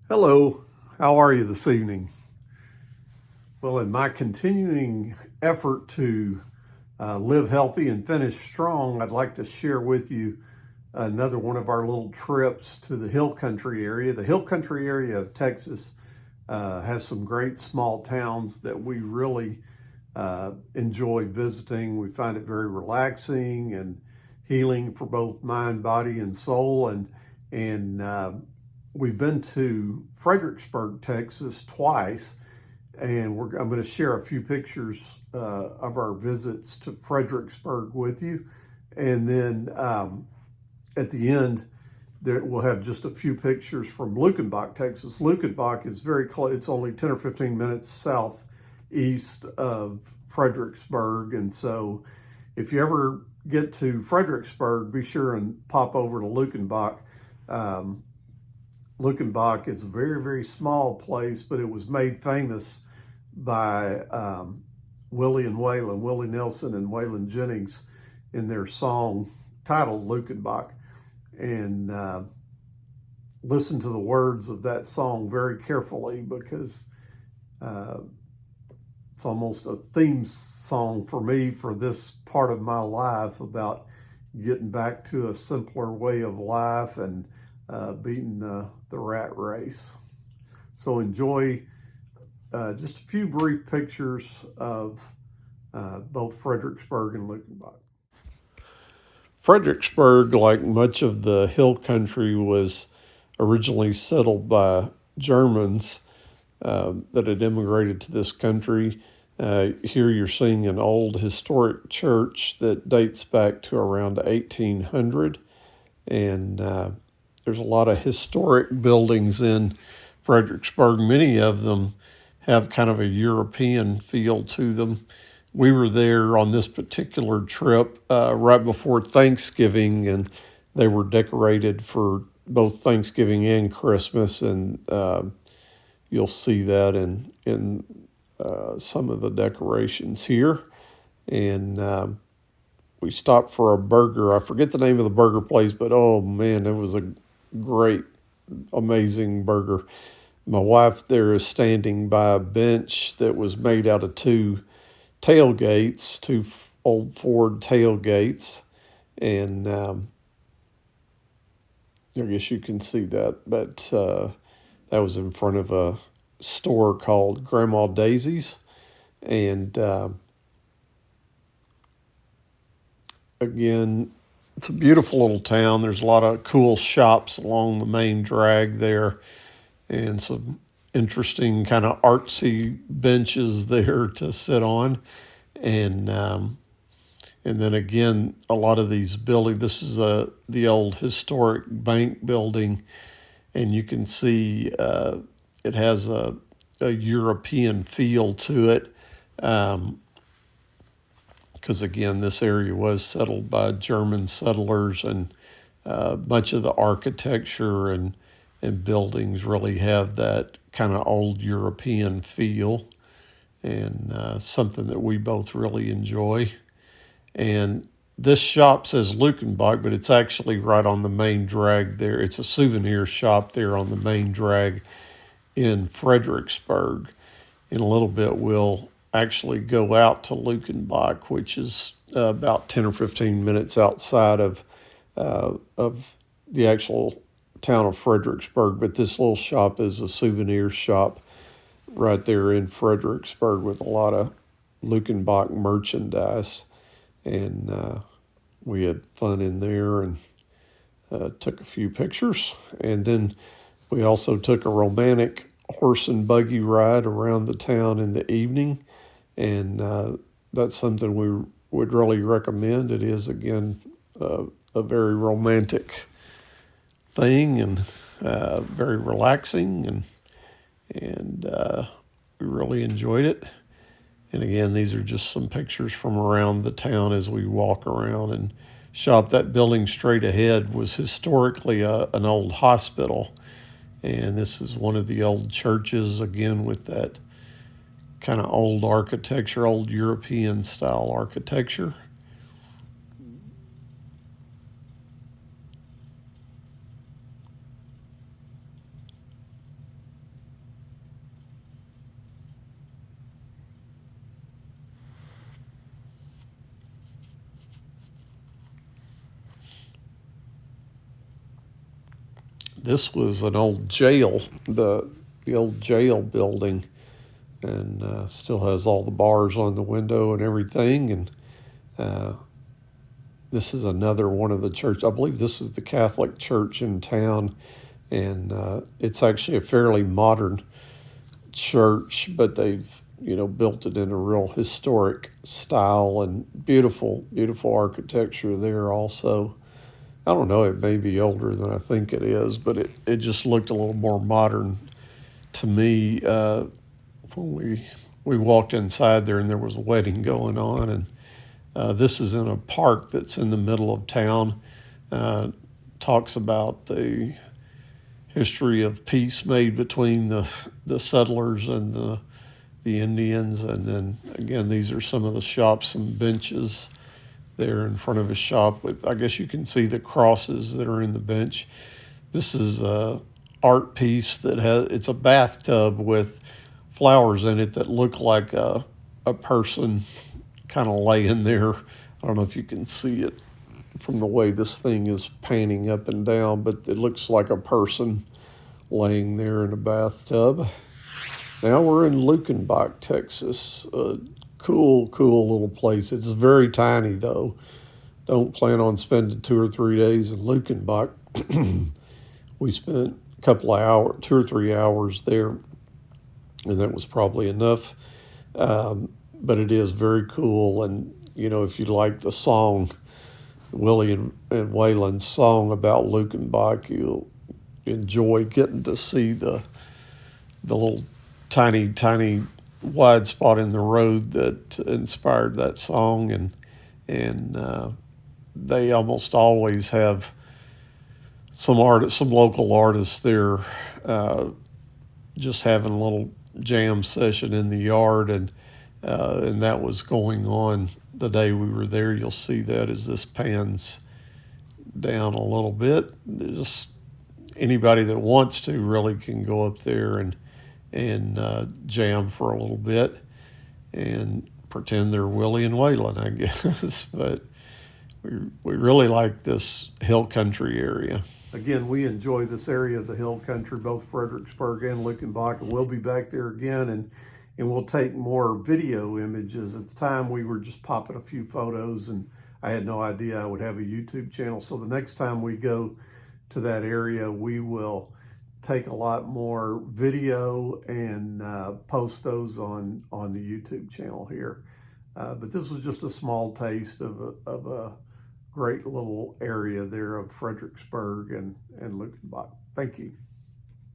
Hello, how are you this evening? Well, in my continuing effort to live healthy and finish strong, I'd like to share with you another one of our little trips to the hill country area. The hill country area of Texas has some great small towns that we really enjoy visiting. We find it very relaxing and healing for both mind, body, and soul. And we've been to Fredericksburg, Texas twice, and I'm going to share a few pictures of our visits to Fredericksburg with you. And then at the end, we'll have just a few pictures from Luckenbach, Texas. Luckenbach is very close. It's only 10 or 15 minutes southeast of Fredericksburg. And so if you ever get to Fredericksburg, be sure and pop over to Luckenbach. Luckenbach is a very, very small place, but it was made famous by Willie Nelson and Waylon Jennings in their song titled Luckenbach. And listen to the words of that song very carefully, because it's almost a theme song for me for this part of my life, about getting back to a simpler way of life and beating the rat race. So enjoy just a few brief pictures of both Fredericksburg and Luckenbach. Fredericksburg, like much of the hill country, was originally settled by Germans that had immigrated to this country. Here you're seeing an old historic church that dates back to around 1800. And there's a lot of historic buildings in Fredericksburg. Many of them have kind of a European feel to them. We were there on this particular trip right before Thanksgiving, and they were decorated for both Thanksgiving and Christmas, and you'll see that in some of the decorations here. And we stopped for a burger. I forget the name of the burger place, but oh man, it was a great, amazing burger. My wife there is standing by a bench that was made out of two old Ford tailgates. And I guess you can see that, but that was in front of a store called Grandma Daisy's. And again, it's a beautiful little town. There's a lot of cool shops along the main drag there, and some interesting kind of artsy benches there to sit on. And then again, a lot of these buildings. This is the old historic bank building, and you can see it has a European feel to it. Because again, this area was settled by German settlers, and much of the architecture and buildings really have that kind of old European feel, and something that we both really enjoy. And this shop says Luckenbach, but it's actually right on the main drag there. It's a souvenir shop there on the main drag in Fredericksburg. In a little bit, we'll actually go out to Luckenbach, which is about 10 or 15 minutes outside of the actual town of Fredericksburg. But this little shop is a souvenir shop right there in Fredericksburg with a lot of Luckenbach merchandise. And we had fun in there and took a few pictures. And then we also took a romantic horse and buggy ride around the town in the evening. And that's something we would really recommend. It is, again, a very romantic thing, and very relaxing, and we really enjoyed it. And again, these are just some pictures from around the town as we walk around and shop. That building straight ahead was historically an old hospital, and this is one of the old churches, again, with that kind of old architecture, old European style architecture. this was an old jail, the old jail building, and still has all the bars on the window and everything. And this is another one of the church. I believe this is the Catholic church in town, and it's actually a fairly modern church, but they've built it in a real historic style, and beautiful, beautiful architecture there also. I don't know, it may be older than I think it is, but it just looked a little more modern to me when we walked inside there, and there was a wedding going on. And this is in a park that's in the middle of town. Talks about the history of peace made between the settlers and the Indians. And then again, these are some of the shops and benches there in front of a shop with, I guess you can see the crosses that are in the bench. This is a art piece that it's a bathtub with flowers in it that look like a person kind of laying there. I don't know if you can see it from the way this thing is panning up and down, but it looks like a person laying there in a bathtub. Now we're in Luckenbach, Texas. Cool little place. It's very tiny though. Don't plan on spending 2 or 3 days in Luckenbach. We spent a couple of hours, 2 or 3 hours there, and that was probably enough. But it is very cool. And, if you like the song, Willie and Waylon's song about Luckenbach, you'll enjoy getting to see the little tiny wide spot in the road that inspired that song. And they almost always have some local artists there, just having a little jam session in the yard, and that was going on the day we were there. You'll see that as this pans down a little bit. Just anybody that wants to really can go up there and jam for a little bit and pretend they're Willie and Waylon, I guess. But we really like this hill country area. Again, we enjoy this area of the hill country, both Fredericksburg and Luckenbach, and we'll be back there again, and we'll take more video images. At the time, we were just popping a few photos, and I had no idea I would have a YouTube channel. So the next time we go to that area, we will take a lot more video and post those on the YouTube channel here. But this was just a small taste of a great little area there of Fredericksburg and Luckenbach. Thank you.